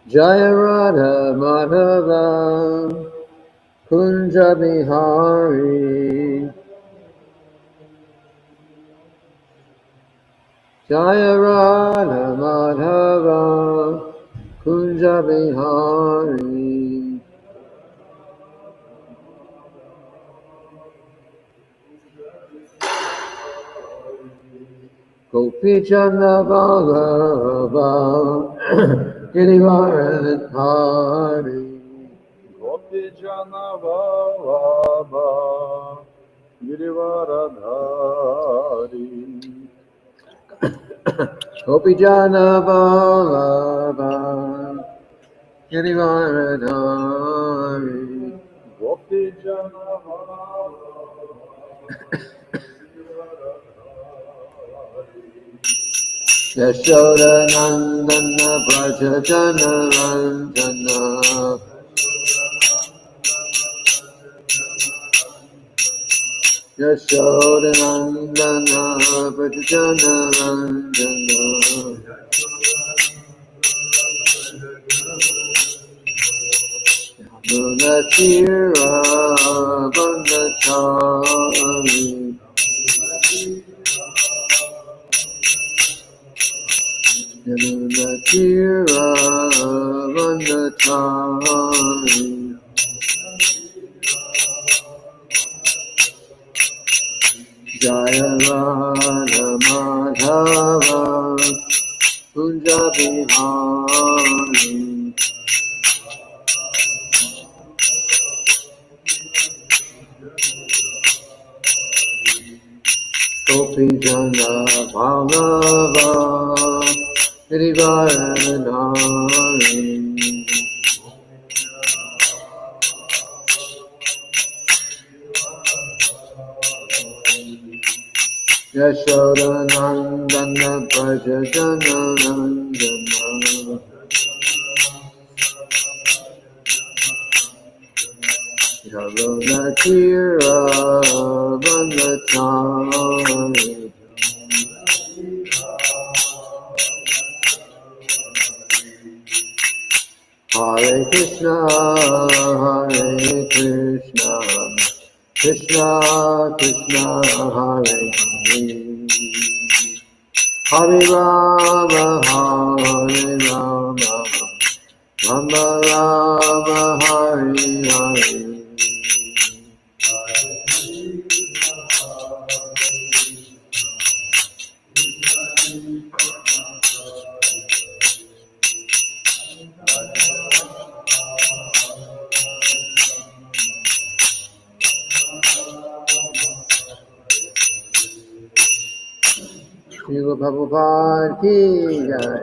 Jaya Radha Madhava Kunja Bihari Jaya Radha Madhava Kunja Bihari Gopi Chanda Ballabha Girivaradhari Gopi Jana Vallabha Girivaradhari Gopi Jana Vallabha Girivaradhari Gopi Jana Vallabha Yashoda Nandana Braja Jana Ranjana Yashoda Nandana Braja Jana Ranjana Yamuna Tira Vandachari Yamuna Tira Vandachari Jaya Radha Madhava Kunja Bihari Gopi Jana Ballava Girivaradhari Yashoda Nandana Braja Jana Ranjana Yamuna Tira Vandachari Hare Krishna Krishna Krishna Hare Hare Rama Hare Rama Rama Rama Hare Hare Srila Prabhupada ki jai.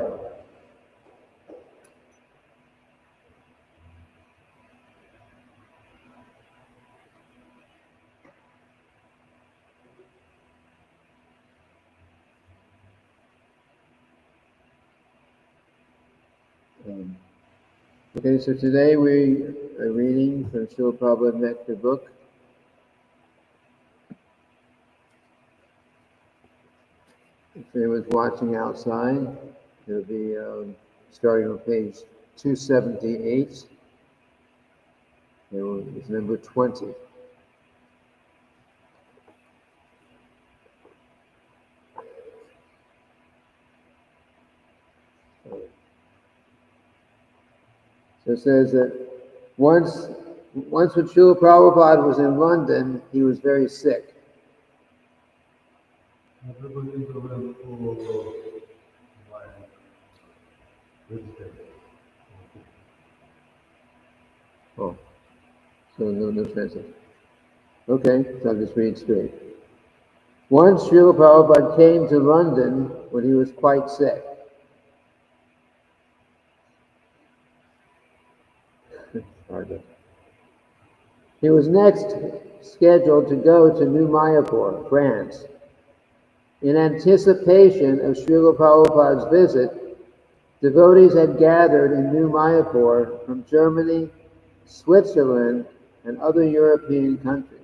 Okay, so today we are reading from Srila Prabhupada Nectar book. If anyone's watching outside, it'll be starting on page 278. It's number 20. So it says that once when Srila Prabhupada was in London, he was very sick. Oh, so no translation. Okay, so I'll just read straight. Once Srila Prabhupada came to London when he was quite sick. He was next scheduled to go to New Mayapur, France. In anticipation of Srila Prabhupada's visit, devotees had gathered in New Mayapur from Germany, Switzerland, and other European countries.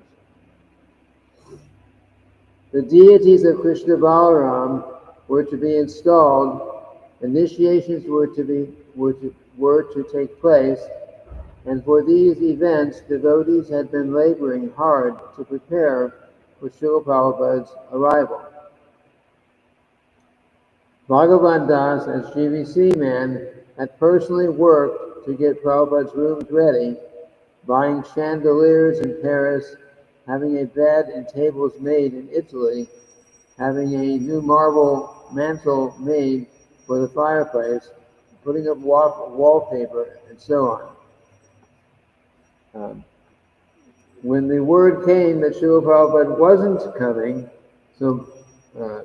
The deities of Krishna Balaram were to be installed, initiations were to take place, and for these events, devotees had been laboring hard to prepare for Srila Prabhupada's arrival. Bhagavan Das, as GVC man, had personally worked to get Prabhupada's rooms ready, buying chandeliers in Paris, having a bed and tables made in Italy, having a new marble mantle made for the fireplace, putting up wallpaper, and so on. When the word came that Srila Prabhupada wasn't coming,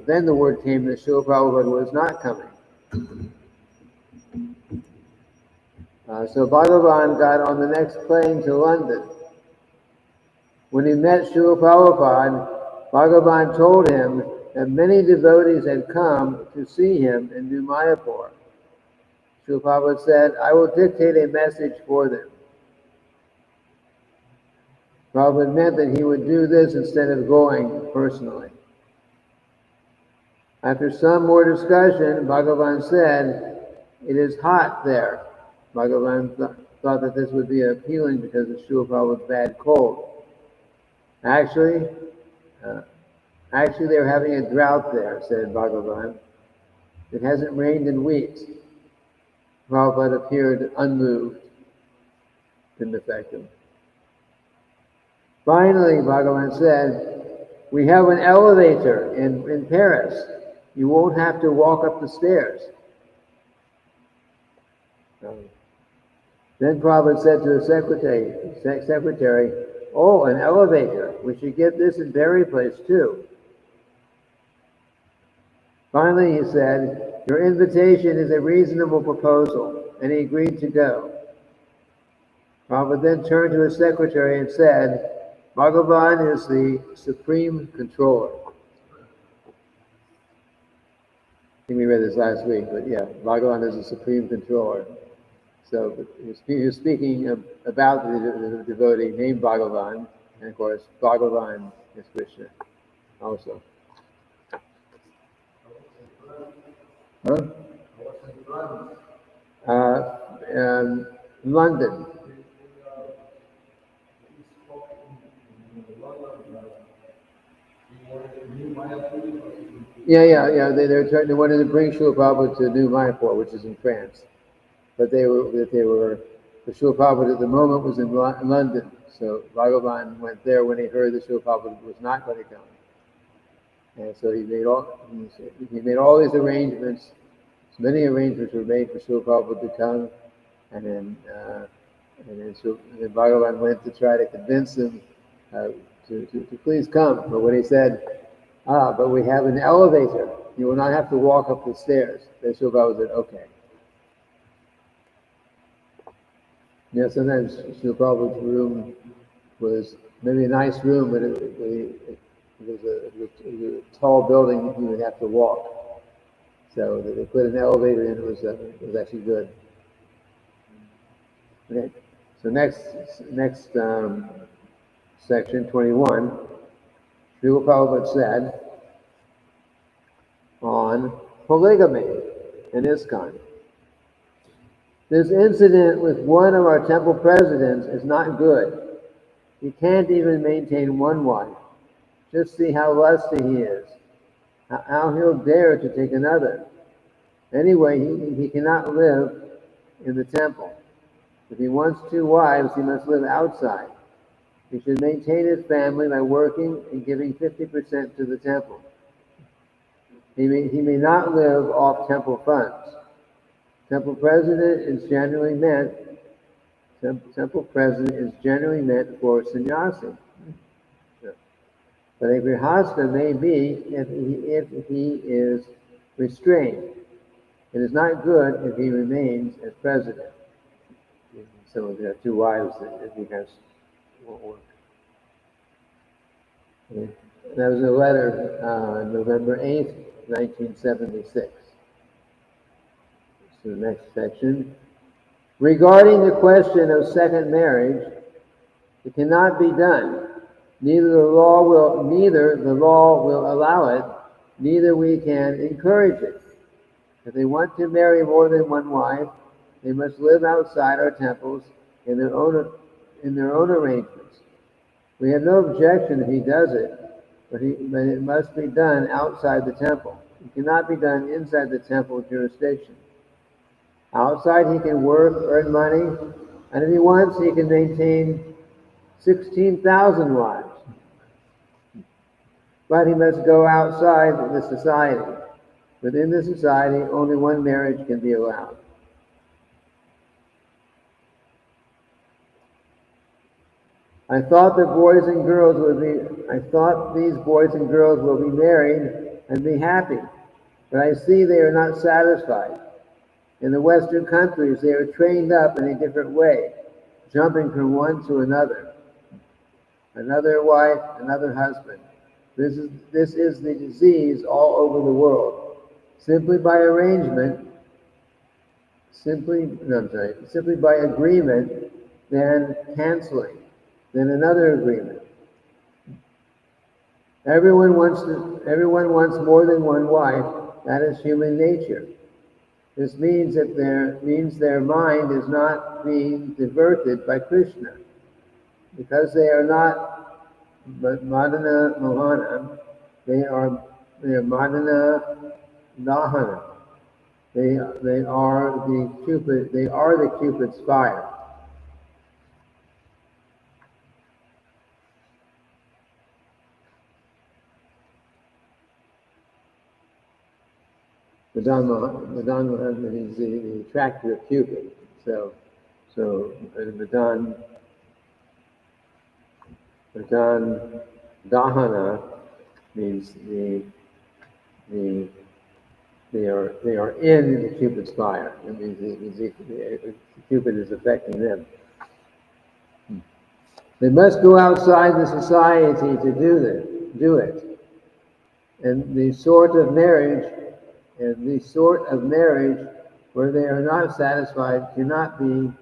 then the word came that Srila Prabhupada was not coming. So Bhagavan got on the next plane to London. When he met Srila Prabhupada, Bhagavan told him that many devotees had come to see him in New Mayapur. Srila Prabhupada said, "I will dictate a message for them." Prabhupada meant that he would do this instead of going personally. After some more discussion, Bhagavan said, "It is hot there." Bhagavan thought that this would be appealing because of Srila Prabhupada's bad cold. Actually, they're having a drought there, said Bhagavan. It hasn't rained in weeks. Prabhupada appeared unmoved. Didn't affect him. Finally, Bhagavan said, "We have an elevator in Paris. You won't have to walk up the stairs." Then Prabhupada said to the secretary, "Oh, an elevator. We should get this in Berry Place too." Finally, he said, "Your invitation is a reasonable proposal," and he agreed to go. Prabhupada then turned to his secretary and said, "Bhagavan is the supreme controller." I think we read this last week, but yeah, Bhagavan is the supreme controller. So he was speaking about the devotee named Bhagavan, and of course, Bhagavan is Krishna also. London. Yeah. They wanted to bring Srila Prabhupada to New Mayapur, which is in France. But Srila Prabhupada at the moment was in London. So Bhagavan went there when he heard that Srila Prabhupada was not going to come. And so he made all these arrangements. Many arrangements were made for Srila Prabhupada to come, and then Bhagavan went to try to convince him to please come. But when he said, "But we have an elevator, you will not have to walk up the stairs," then Srila Prabhupada said, "Okay." Yeah, sometimes Srila Prabhupada's room was maybe a nice room, but it was a tall building you would have to walk. So they put an elevator in. It was actually good. Okay. So next section 21. Srila Prabhupada said on polygamy in ISKCON. This incident with one of our temple presidents is not good. He can't even maintain one wife. Just see how lusty he is. How he'll dare to take another. Anyway, he cannot live in the temple. If he wants 2 wives, he must live outside. He should maintain his family by working and giving 50% to the temple. He may not live off temple funds. Temple president is generally meant for sannyasi. But a grihastha may be if he is restrained. It is not good if he remains as president. So if you have 2 wives, it becomes won't work. Okay. That was a letter November 8th, 1976. So the next section. Regarding the question of second marriage, it cannot be done. Neither the law will allow it, neither we can encourage it. If they want to marry more than one wife, they must live outside our temples in their own arrangements. We have no objection if he does it, but it must be done outside the temple. It cannot be done inside the temple jurisdiction. Outside he can work, earn money, and if he wants, he can maintain 16,000 wives. But he must go outside the society. Within the society, only one marriage can be allowed. I thought these boys and girls will be married and be happy, but I see they are not satisfied. In the Western countries, they are trained up in a different way, jumping from one to another wife, another husband. This is the disease all over the world. Simply by agreement, then canceling, then another agreement. Everyone wants more than one wife. That is human nature. This means their mind is not being diverted by Krishna. Because they are not Madana Mohana, they are Madana Dahana. They are the Cupid's fire. Madan is the attractor of Cupid. So Madan Dahana means they are in the Cupid's fire. It means Cupid is affecting them. They must go outside the society to do it. And the sort of marriage where they are not satisfied cannot be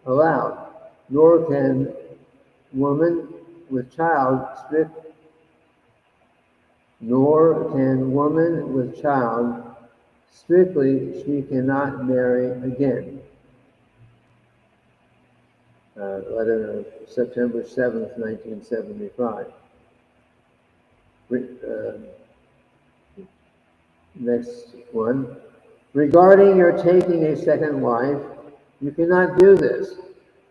allowed, nor can woman with child strictly she cannot marry again. Letter of September 7th, 1975. Next one. Regarding your taking a second wife, you cannot do this.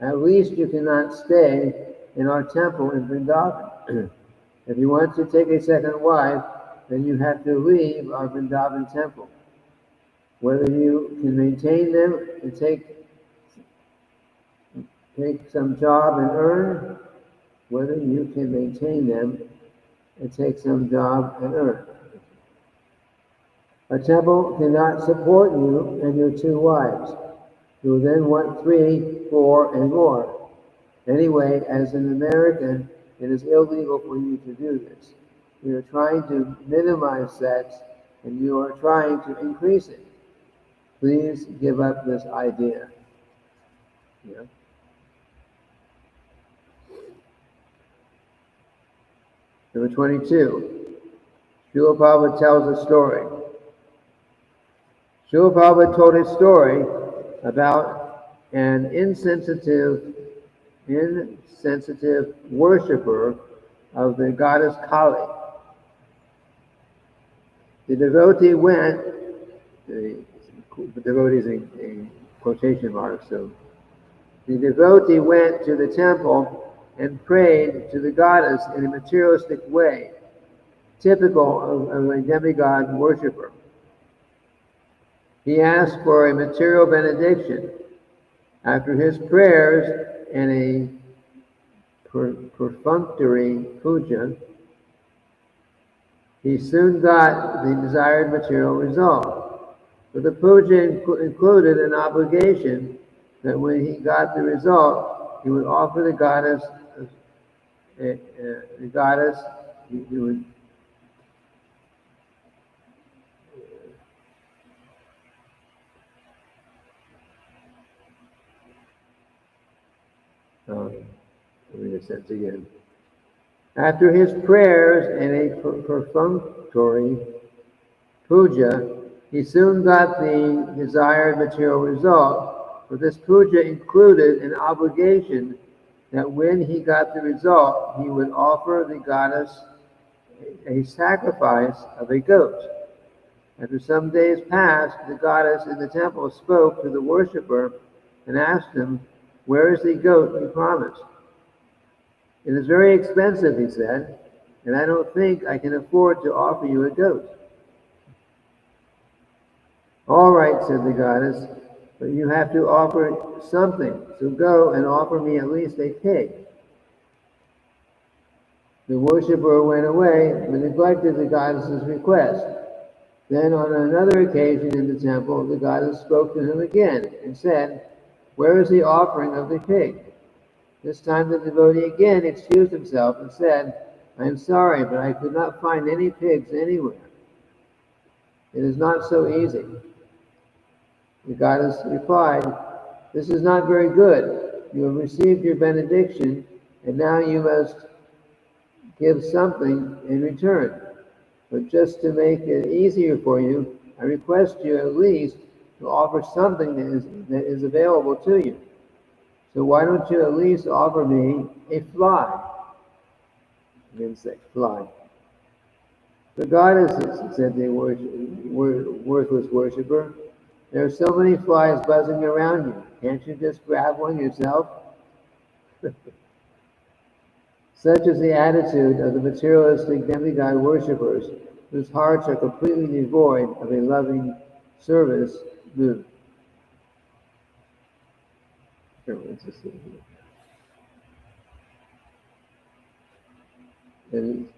At least you cannot stay in our temple in Vrindavan. If you want to take a second wife, then you have to leave our Vrindavan temple. Whether you can maintain them and take some job and earn, whether you can maintain them and take some job and earn. A temple cannot support you and your 2 wives. You will then want 3, 4, and more. Anyway, as an American, it is illegal for you to do this. We are trying to minimize sex, and you are trying to increase it. Please give up this idea. Yeah. Number 22. Srila Prabhupada tells a story. Srila Prabhupada told a story about an insensitive worshiper of the goddess Kali. The devotee went, the devotee is in quotation marks, so the devotee went to the temple and prayed to the goddess in a materialistic way, typical of a demigod worshiper. He asked for a material benediction. After his prayers and a perfunctory puja, he soon got the desired material result. But the puja included an obligation that when he got the result, he would offer the goddess, he would read a sentence again. After his prayers and a perfunctory puja, he soon got the desired material result, but this puja included an obligation that when he got the result, he would offer the goddess a sacrifice of a goat. After some days passed, the goddess in the temple spoke to the worshiper and asked him, "Where is the goat you promised?" "It is very expensive," he said, "and I don't think I can afford to offer you a goat." "All right," said the goddess, "but you have to offer something, so go and offer me at least a pig." The worshiper went away but neglected the goddess's request. Then on another occasion in the temple, the goddess spoke to him again and said, "Where is the offering of the pig?" This time the devotee again excused himself and said, "I am sorry, but I could not find any pigs anywhere. It is not so easy." The goddess replied, "This is not very good. You have received your benediction, and now you must give something in return. But just to make it easier for you, I request you at least to offer something that is available to you. So why don't you at least offer me a fly?" An insect, fly. "The goddesses," said the worthless worshiper, "there are so many flies buzzing around you. Can't you just grab one yourself?" Such is the attitude of the materialistic demigod worshippers, whose hearts are completely devoid of a loving service mood. And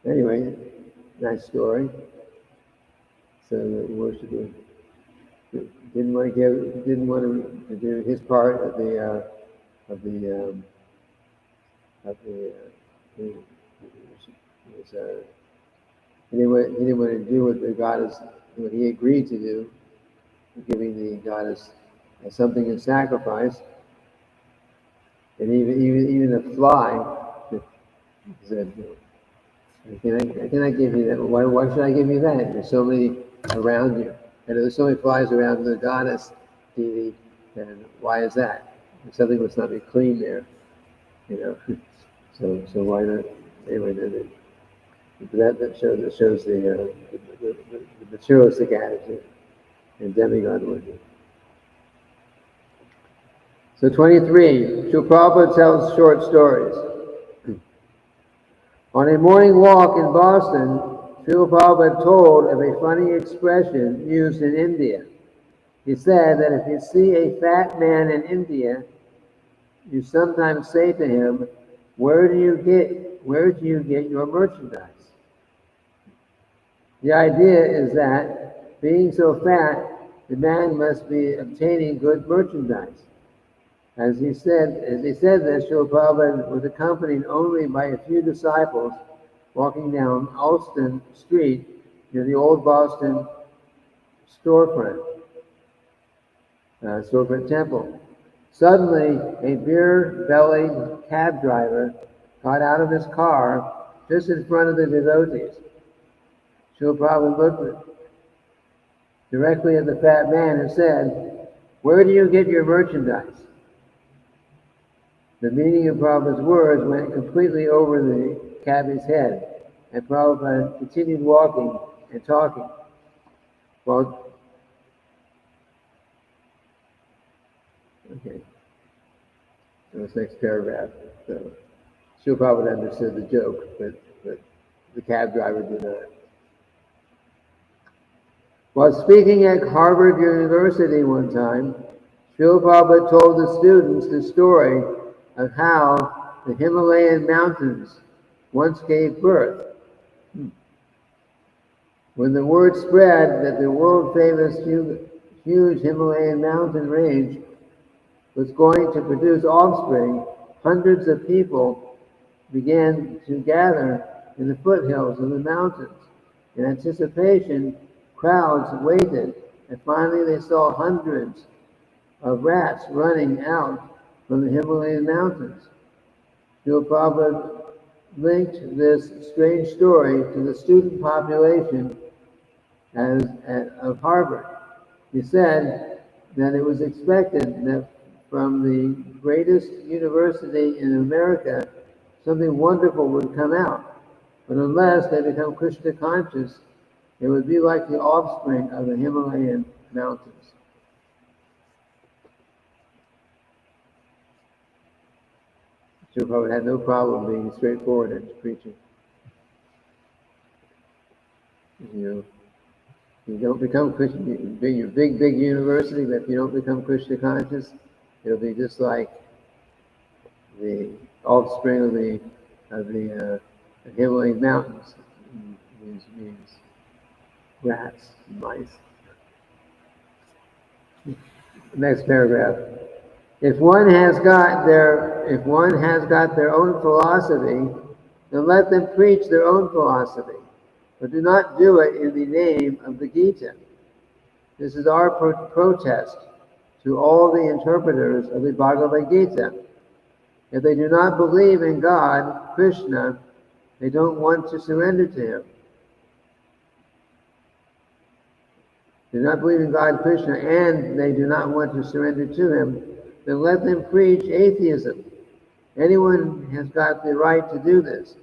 anyway, nice story. So the worshiper didn't want to do his part of the he didn't want to do what the goddess, what he agreed to do, giving the goddess something in sacrifice. And even a fly said, can I give you that? Why should I give you that? There's so many around you. And there's so many flies around the goddess deity, and why is that? Something must not be clean there, you know. So why not? Anyway, that shows the materialistic attitude and demigod worship. So 23, Srila Prabhupada tells short stories. On a morning walk in Boston, Srila Prabhupada told of a funny expression used in India. He said that if you see a fat man in India, you sometimes say to him, where do you get your merchandise?" The idea is that, being so fat, the man must be obtaining good merchandise. As he said this, Srila Prabhupada was accompanied only by a few disciples walking down Alston Street near the old Boston storefront temple. Suddenly, a beer-bellied cab driver got out of his car just in front of the devotees. Srila Prabhupada looked directly at the fat man and said, "Where do you get your merchandise?" The meaning of Prabhupada's words went completely over the cabbie's head, and Prabhupada continued walking and talking. This next paragraph. So, Srila Prabhupada understood the joke, but the cab driver did not. While speaking at Harvard University one time, Srila Prabhupada told the students the story of how the Himalayan mountains once gave birth. When the word spread that the world-famous huge Himalayan mountain range was going to produce offspring, hundreds of people began to gather in the foothills of the mountains. In anticipation, crowds waited, and finally they saw hundreds of rats running out from the Himalayan mountains. Srila Prabhupada linked this strange story to the student population of Harvard. He said that it was expected that from the greatest university in America, something wonderful would come out. But unless they become Krishna conscious, it would be like the offspring of the Himalayan mountains. Srila Prabhupada had no problem being straightforward in his preaching. You don't become Krishna, you be your big university, but if you don't become Krishna conscious, it'll be just like the offspring of the Himalayan mountains. Means rats, mice. Next paragraph. If one has got their own philosophy, then let them preach their own philosophy, but do not do it in the name of the Gita. This is our protest to all the interpreters of the Bhagavad Gita. If they do not believe in God, Krishna, they don't want to surrender to Him. They do not believe in God, Krishna, and they do not want to surrender to Him, then let them preach atheism. Anyone has got the right to do this.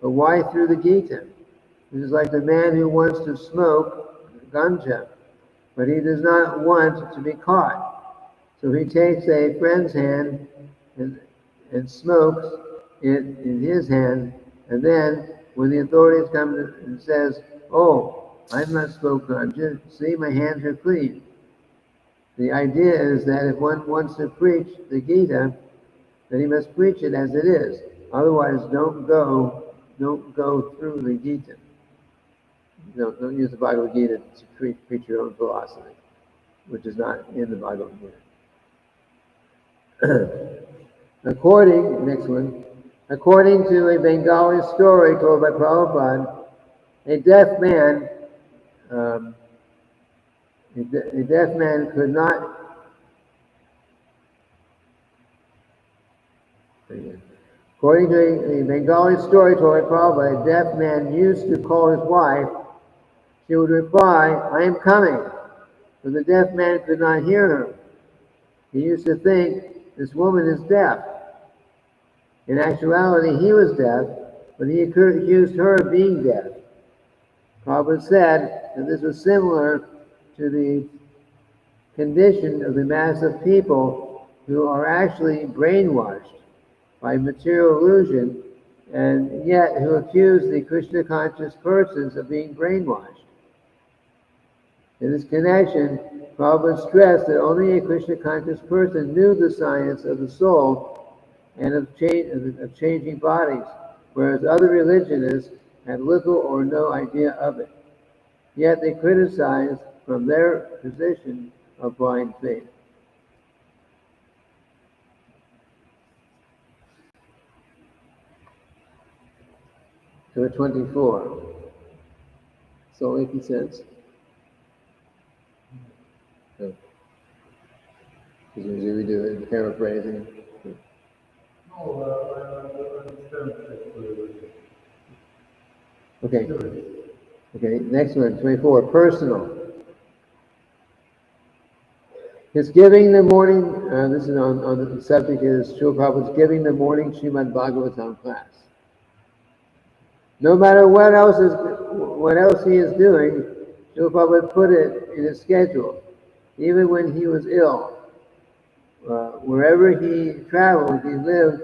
But why through the Gita? This is like the man who wants to smoke ganja, but he does not want to be caught. So he takes a friend's hand and smokes it in his hand, and then when the authorities come and says, "Oh, I've not smoked ganja, see, my hands are clean." The idea is that if one wants to preach the Gita, then he must preach it as it is. Otherwise, don't go through the Gita. Don't use the Bhagavad Gita to preach your own philosophy, which is not in the Bhagavad Gita. According to a Bengali story told by Prabhupada, a deaf man could not. According to a Bengali story told by Prabhupada, a deaf man used to call his wife. She would reply, "I am coming," but the deaf man could not hear her. He used to think, this woman is deaf. In actuality, he was deaf, but he accused her of being deaf. Prabhupada said that this was similar to the condition of the mass of people who are actually brainwashed by material illusion, and yet who accuse the Krishna conscious persons of being brainwashed. In this connection, Prabhupada stressed that only a Krishna conscious person knew the science of the soul and of changing bodies, whereas other religionists had little or no idea of it. Yet they criticized from their position of blind faith. So 24. So 80 cents. So, usually we do it paraphrasing. Okay. Okay, next one, 24. Personal. His giving the morning, this is on the subject is Srila Prabhupada's giving the morning Srimad Bhagavatam class. No matter what else he is doing, Srila Prabhupada put it in his schedule. Even when he was ill, wherever he traveled, he lived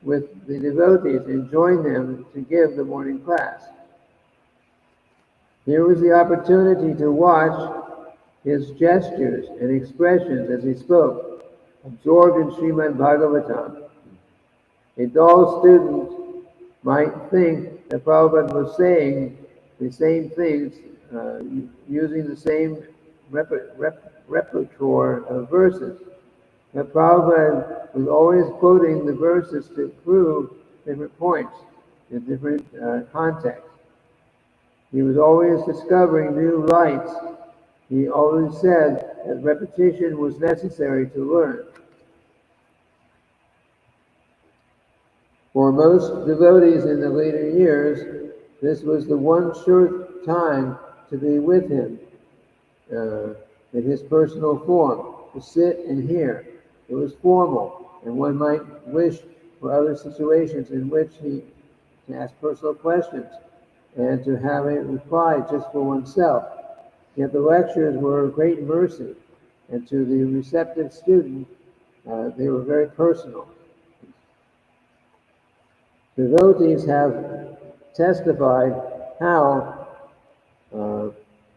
with the devotees and joined them to give the morning class. Here was the opportunity to watch his gestures and expressions as he spoke, absorbed in Srimad Bhagavatam. A dull student might think that Prabhupada was saying the same things, using the same repertoire of verses. But Prabhupada was always quoting the verses to prove different points in different contexts. He was always discovering new lights. He always said that repetition was necessary to learn. For most devotees in the later years, this was the one sure time to be with him in his personal form, to sit and hear. It was formal, and one might wish for other situations in which he can ask personal questions and to have a reply just for oneself. Yet the lectures were a great mercy, and to the receptive student, they were very personal. Devotees have testified how,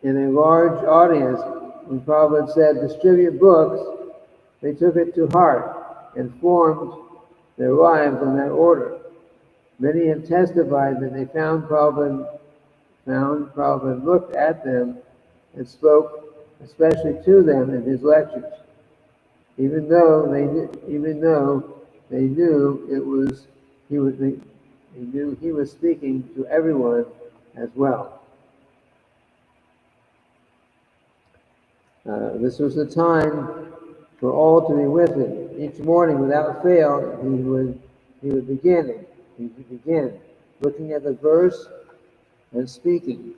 in a large audience, when Prabhupada said, distribute books, they took it to heart and formed their lives in that order. Many have testified that they found Prabhupada looked at them and spoke especially to them in his lectures, even though they knew he was speaking to everyone as well. This was the time for all to be with him. Each morning, without fail, he would begin looking at the verse and speaking.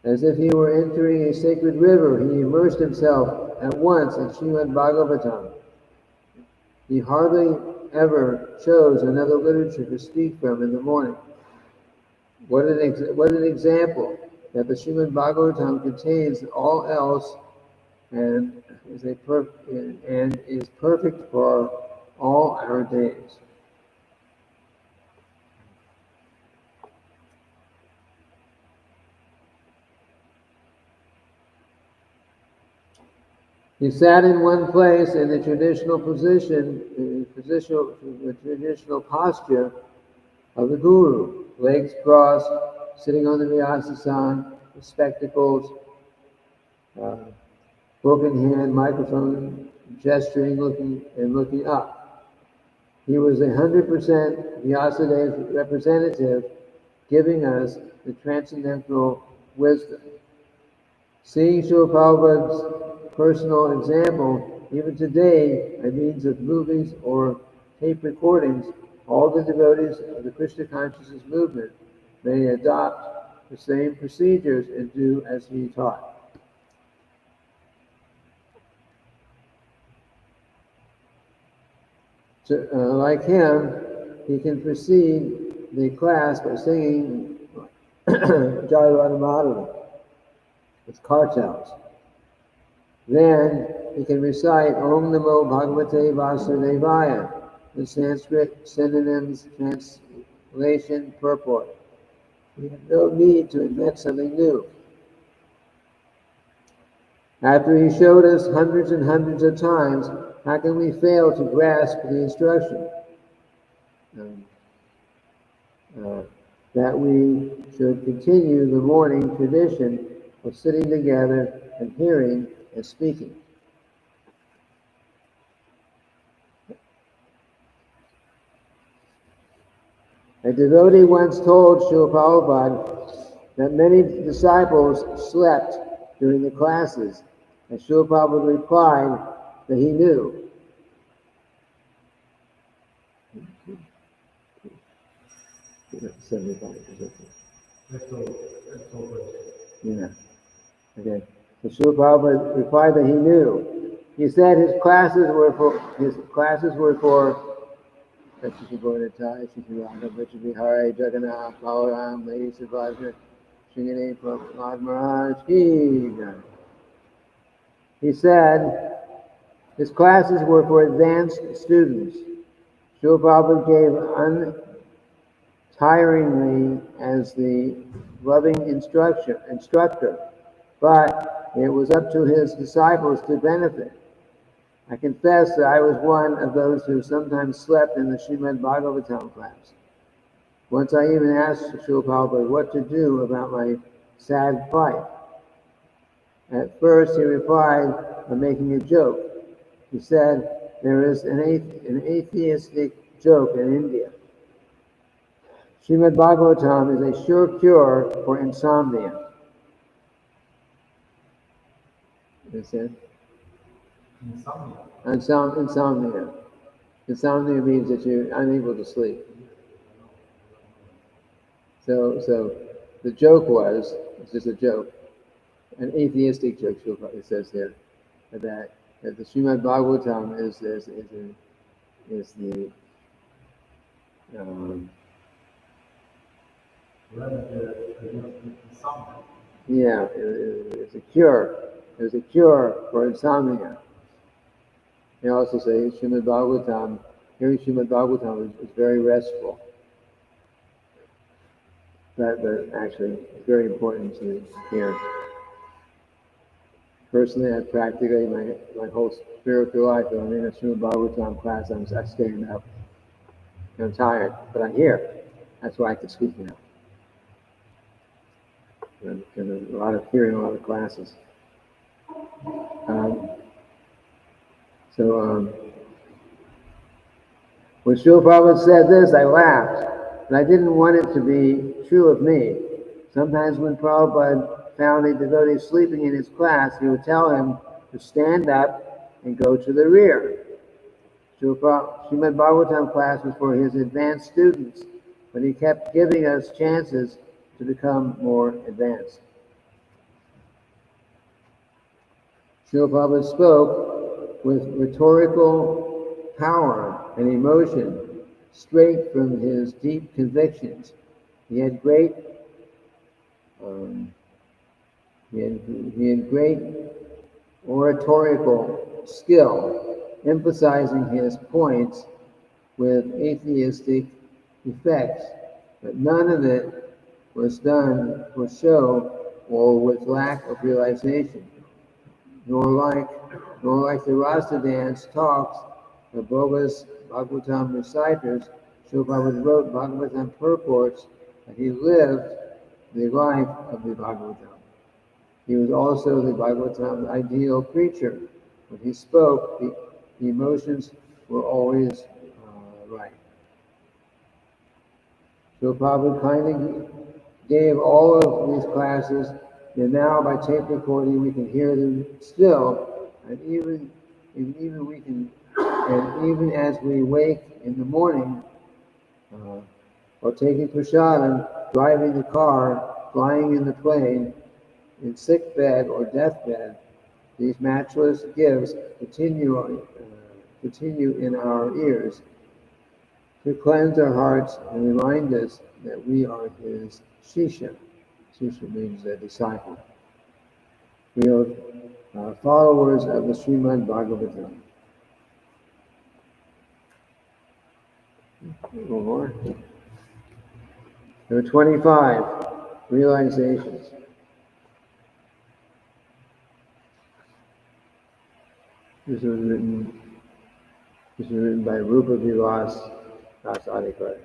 As if he were entering a sacred river, he immersed himself at once in Srimad Bhagavatam. He hardly ever chose another literature to speak from in the morning. What an example that the Srimad Bhagavatam contains all else and is perfect for all our days. He sat in one place in the traditional traditional posture of the Guru, legs crossed, sitting on the Vyasasana, with spectacles, book in hand, microphone, gesturing, looking up. He was 100% Vyasadev's representative, giving us the transcendental wisdom. Seeing Srila Prabhupada's personal example, even today, by means of movies or tape recordings, all the devotees of the Krishna consciousness movement may adopt the same procedures and do as he taught. Like him, he can precede the class by singing Jai Radha Madhava with cartels. Then he can recite Om Namo Bhagavate Vasudevaya, the Sanskrit synonyms, translation, purport. We have no need to invent something new. After he showed us hundreds and hundreds of times, how can we fail to grasp the instruction? That we should continue the morning tradition of sitting together and hearing and speaking. A devotee once told Srila Prabhupada that many disciples slept during the classes, and Srila Prabhupada replied that he knew. Yeah. Okay. So Srila Prabhupada replied that he knew. He said his classes were for Hari, Jagannath, Balaram, Lady Subhadra, Sringani Prabhupada Maharaj Ki Jai. He said his classes were for advanced students. Srila Prabhupada gave untiringly as the loving instructor, but it was up to his disciples to benefit. I confess that I was one of those who sometimes slept in the Srimad Bhagavatam class. Once I even asked Srila Prabhupada what to do about my sad plight. At first he replied by making a joke. He said, there is an atheistic joke in India. Srimad Bhagavatam is a sure cure for insomnia. That's it. Insomnia. Insomnia means that you're unable to sleep. So the joke was, it's just a joke, an atheistic joke, it says here, that the Srimad Bhagavatam is the yeah, it's a cure. There's a cure for insomnia. They also say Srimad Bhagavatam, hearing Srimad Bhagavatam is very restful. But actually, it's very important to hear. Personally, I practically, my whole spiritual life, when I'm in a Srimad Bhagavatam class, I stand up. I'm tired, but I hear. That's why I can speak now. I've done a lot of hearing, a lot of classes. When Srila Prabhupada said this, I laughed, but I didn't want it to be true of me. Sometimes when Prabhupada found a devotee sleeping in his class, he would tell him to stand up and go to the rear. Srimad Bhagavatam class was for his advanced students, but he kept giving us chances to become more advanced. Srila Prabhupada spoke with rhetorical power and emotion straight from his deep convictions. He had great oratorical skill, emphasizing his points with atheistic effects, but none of it was done for show or with lack of realization, nor like the Rasa dance talks of bogus Bhagavatam reciters. Srila Prabhupada wrote Bhagavatam purports that he lived the life of the Bhagavatam. He was also the Bhagavatam ideal preacher. When he spoke, the emotions were always right. So Prabhupada kindly gave all of these classes, and now by tape recording we can hear them still, and even as we wake in the morning, or taking prasadam, driving the car, flying in the plane, in sick bed or deathbed, these matchless gifts continue in our ears to cleanse our hearts and remind us that we are his Shishya. Shishya means a disciple. We are followers of the Srimad Bhagavatam. One more. Number 25, realizations. This was written by Rupa Vilas Das Adhikar.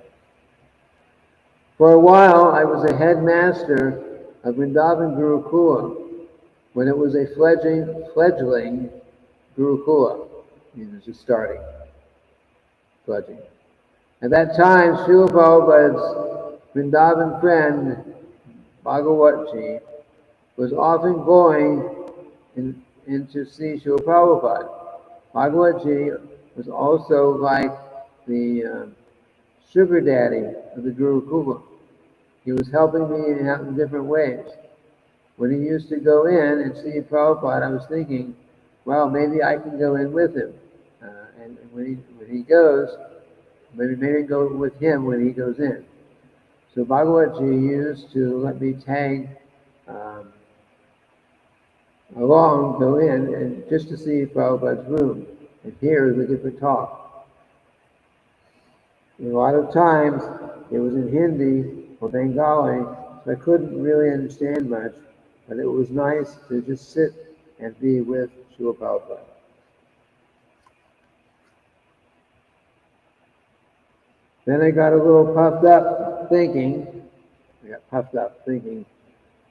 For a while, I was a headmaster of Vrindavan Gurukula when it was a fledgling Gurukula. It was just starting, fledgling. At that time, Srila Prabhupada's Vrindavan friend, Bhagavatji, was often going in to see Srila Prabhupada. Bhagavatji was also like the sugar daddy of the Gurukula. He was helping me out in different ways. When he used to go in and see Prabhupada, I was thinking, well, maybe I can go in with him. And when he goes, maybe go with him when he goes in. So Bhagavatji used to let me tag along, go in, and just to see Prabhupada's room and hear the different talk. And a lot of times it was in Hindi or Bengali, so I couldn't really understand much, but it was nice to just sit and be with Srila Prabhupada. Then I got a little puffed up thinking,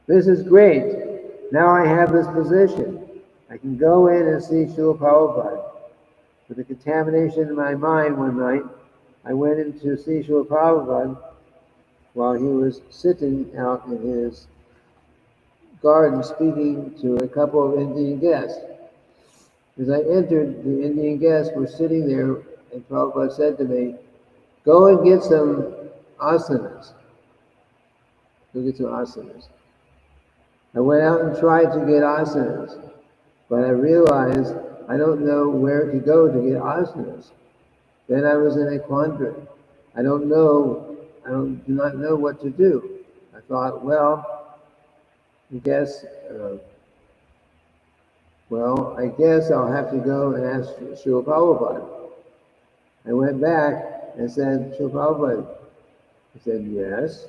this is great. Now I have this position. I can go in and see Srila Prabhupada. With the contamination in my mind one night, I went in to see Srila Prabhupada while he was sitting out in his garden speaking to a couple of Indian guests. As I entered, the Indian guests were sitting there, and Prabhupada said to me, go and get some asanas. Go get some asanas. I went out and tried to get asanas, but I realized I don't know where to go to get asanas. Then I was in a quandary. I do not know what to do. I thought, I guess I'll have to go and ask Srila Prabhupada. I went back and said, Srila Prabhupada. He said, yes.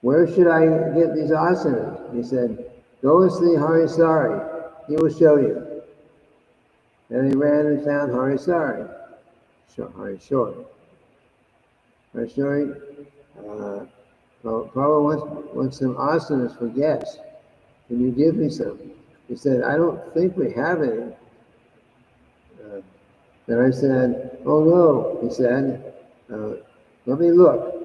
Where should I get these asanas? He said, go and see Harisari. He will show you. Then he ran and found Harisari. Harisari. Prabhupada wants some asanas for guests. Can you give me some? He said, I don't think we have any. Then I said, oh no. He said, let me look.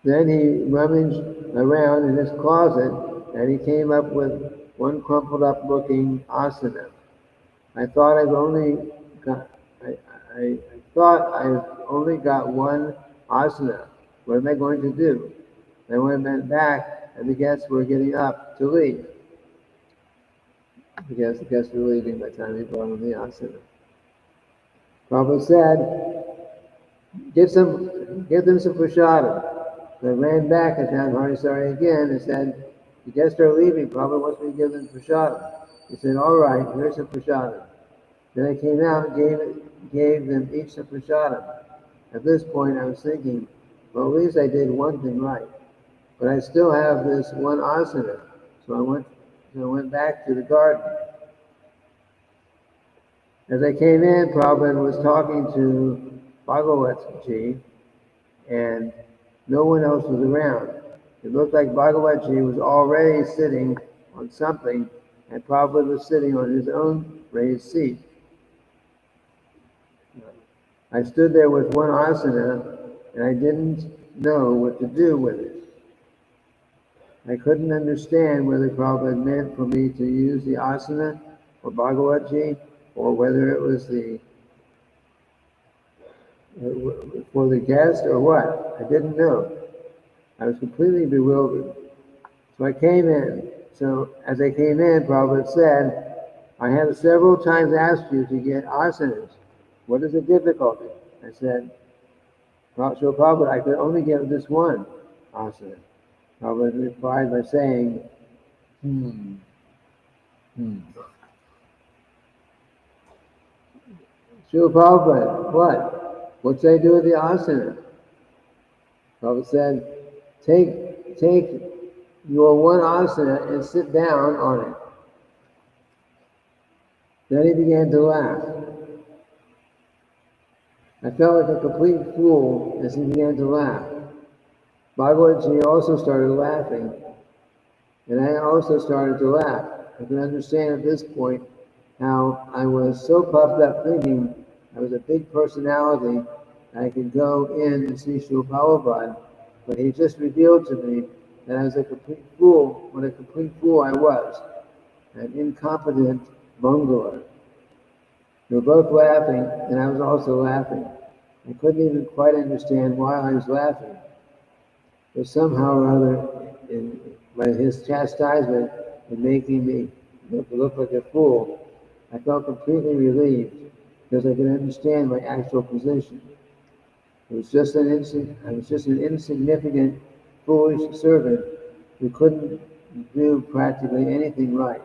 Then he rummaged around in his closet and he came up with one crumpled up looking asana. I thought I've only got one asana. What am I going to do? Then when I went back and the guests were getting up to leave. The guests were leaving by the time he brought them the asana. Prabhupada said, give them some prasadam. I ran back and found Harisari again and said, the guests are leaving, Prabhupada wants me to give them prasadam. He said, all right, here's some prasadam. Then I came out and gave them each some prasadam. At this point I was thinking, well, at least I did one thing right. But I still have this one asana. So I went back to the garden. As I came in, Prabhupada was talking to Bhagawatji, and no one else was around. It looked like Bhagawatji was already sitting on something, and Prabhupada was sitting on his own raised seat. I stood there with one asana, and I didn't know what to do with it. I couldn't understand whether Prabhupada meant for me to use the asana for Bhagawatji, or whether it was for the guest or what. I didn't know. I was completely bewildered. So I came in. So as I came in, Prabhupada said, I have several times asked you to get asanas. What is the difficulty? I said, so Prabhupada, I could only get this one asana. Prabhupada replied by saying, Srila Prabhupada, what? What should I do with the asana? Prabhupada said, take your one asana and sit down on it. Then he began to laugh. I felt like a complete fool as he began to laugh. Bhagawatji also started laughing, and I also started to laugh. I could understand at this point how I was so puffed up thinking I was a big personality, I could go in and see Srila Prabhupada, but he just revealed to me that I was a complete fool, what a complete fool I was, an incompetent bungler. We were both laughing, and I was also laughing. I couldn't even quite understand why I was laughing. But somehow or other, by his chastisement and making me look like a fool, I felt completely relieved because I could understand my actual position. I was just an insignificant, foolish servant who couldn't do practically anything right.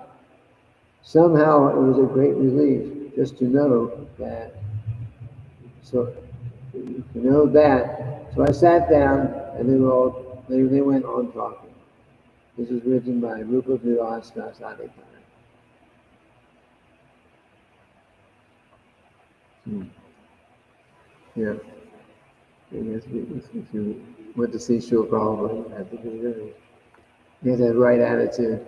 Somehow it was a great relief just to know that. So I sat down and they went on talking. This is written by Rupa Vilas Das Adhikari. Yeah. I guess if you went to see Srila Prabhupada, you had to be very, you had to have the right attitude.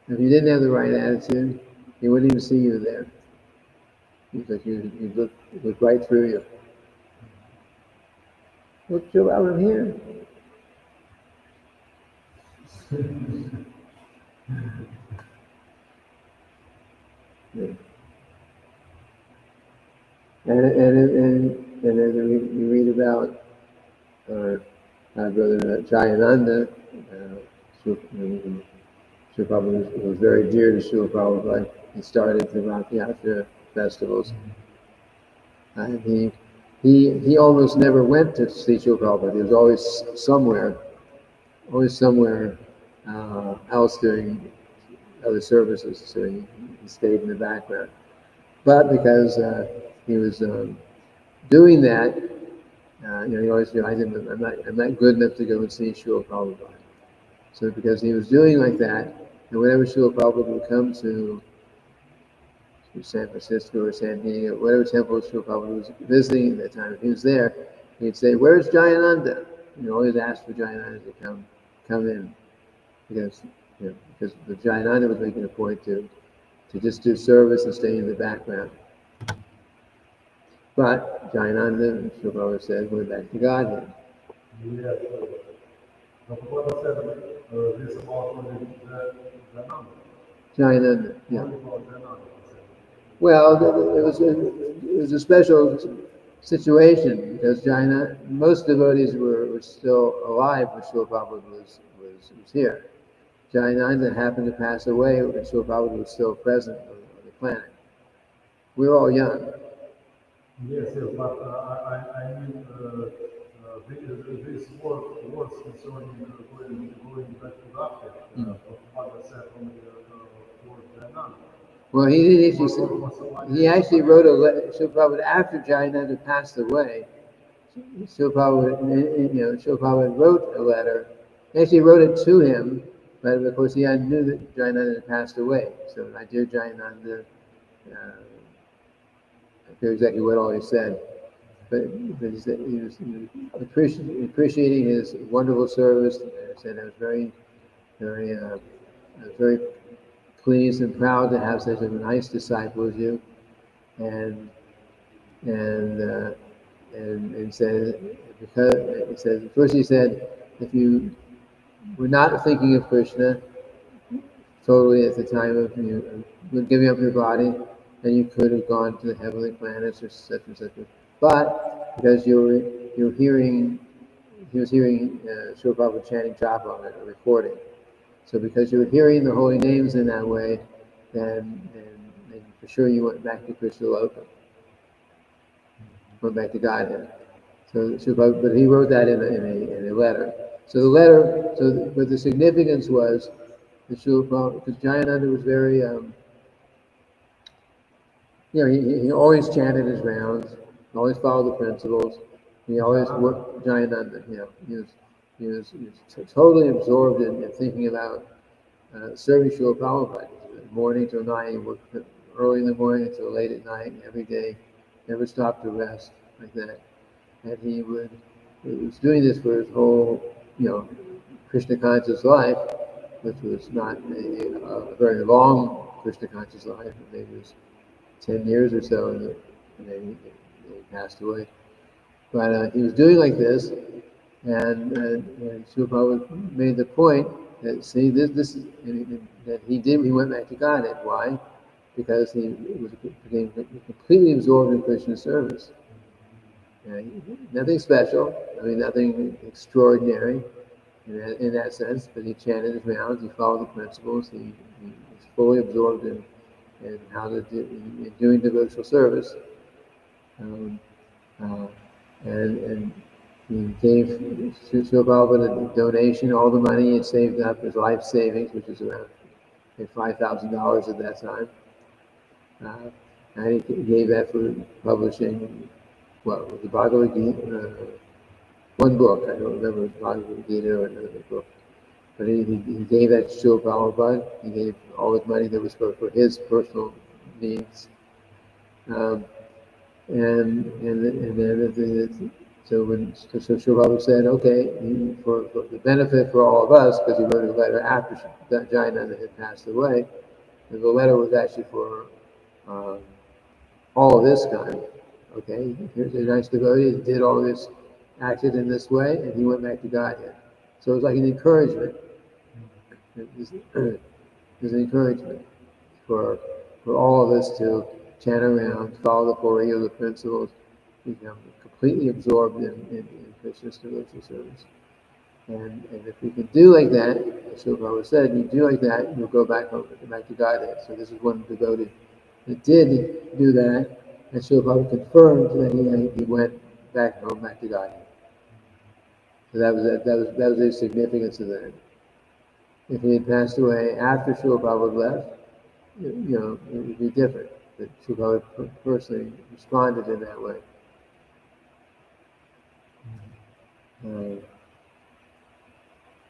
If you didn't have the right attitude, he wouldn't even see you there. Because you look right through you. Look, Joe, I'm here. Yeah. And as you read about our brother Jayananda, Srila Prabhupada was very dear to Srila Prabhupada. He started the Rath Yatra festivals. And he almost never went to see Srila Prabhupada. He was always somewhere else doing other services. So he stayed in the background. But because he was doing that, he always realized I'm not good enough to go and see Srila Prabhupada. So because he was doing like that, and whenever Srila Prabhupada would come to San Francisco or San Diego, whatever temple Srila Prabhupada was visiting at that time, if he was there, he'd say, "Where's Jayananda?" Always ask for Jayananda to come in, because because the Jayananda was making a point to just do service and stay in the background. But Jayananda, Srila Prabhupada said, went back to Godhead. Yes. Prabhupada said this about Jananda. Jayananda, yeah. Only about Jananda. Well, it was a special situation because most devotees were still alive when Srila Prabhupada was here. Jayananda happened to pass away when Srila Prabhupada was still present on the planet. We were all young. Yes, but I mean this words concerning going back to Godhead. Prabhupada said only towards Jananda. Well, he didn't actually say. He actually wrote a letter. Srila Prabhupada, after Jayananda passed away, Srila Prabhupada wrote a letter. He actually wrote it to him, but of course he knew that Jayananda had passed away. So, my dear Jayananda, I forget exactly what all he said, but he said he was appreciating his wonderful service. I said I was very pleased and proud to have such a nice disciple as you, and said, because he said, first he said, if you were not thinking of Krishna totally at the time of giving up your body, then you could have gone to the heavenly planets or such and such. But because he was hearing Srila Prabhupada chanting japa on a recording. So because you were hearing the holy names in that way, then for sure you went back to Krishna Loka. Went back to Godhead. But he wrote that in a letter. So the letter, but the significance was that because Jayananda was very, he always chanted his rounds, always followed the principles. He always worked Jayananda. He was totally absorbed in thinking about serving Srila Prabhupada. Morning till night, he worked early in the morning until late at night, every day, never stopped to rest like that. And he was doing this for his whole, Krishna conscious life, which was not a very long Krishna conscious life. Maybe it was 10 years or so, and then he passed away. But he was doing like this, and Srila Prabhupada made the point that that he went back to Godhead. Why? Because he became completely absorbed in Krishna service. Nothing special, nothing extraordinary in that sense, but he chanted his rounds, he followed the principles, he was fully absorbed in how to do, in doing devotional service. And he gave Srila Prabhupada a donation, all the money he had saved up, his life savings, which was around $5,000 at that time. And he gave that for publishing, the Bhagavad Gita, one book. I don't remember if Bhagavad Gita or another book. But he gave that to Srila Prabhupada. He gave all his money that was for his personal needs. So Srila Prabhupada said, okay, for the benefit for all of us, because he wrote a letter after Jayananda had passed away, and the letter was actually for all of this kind. Okay, here's a nice devotee that did all this, acted in this way, and he went back to Godhead. So it was like an encouragement. It was an encouragement for all of us to chant around, follow the four regular principles, become completely absorbed in Krishna's devotional service. And if we can do like that, as Srila Prabhupada said, you do like that, you'll go back home, back to Godhead. So this is one devotee that did do that, and Srila Prabhupada confirmed that he went back home, back to Godhead. So that was the significance of that. If he had passed away after Srila Prabhupada left, it would be different. But Srila Prabhupada personally responded in that way. We're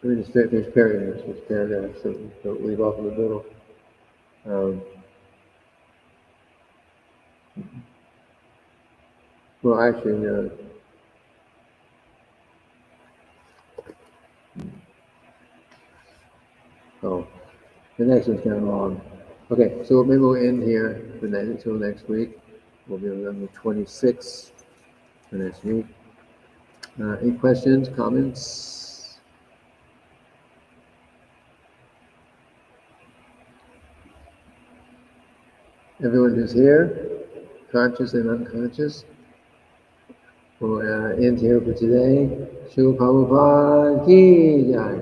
going to finish paragraphs, so don't leave off in the middle. Well, actually, the next one's kind of long. Okay, so maybe we'll end here until next week. We'll be on November 26th for next week. Any questions, comments? Everyone who's here, conscious and unconscious, we'll end here for today. Srila Prabhupada ki jai.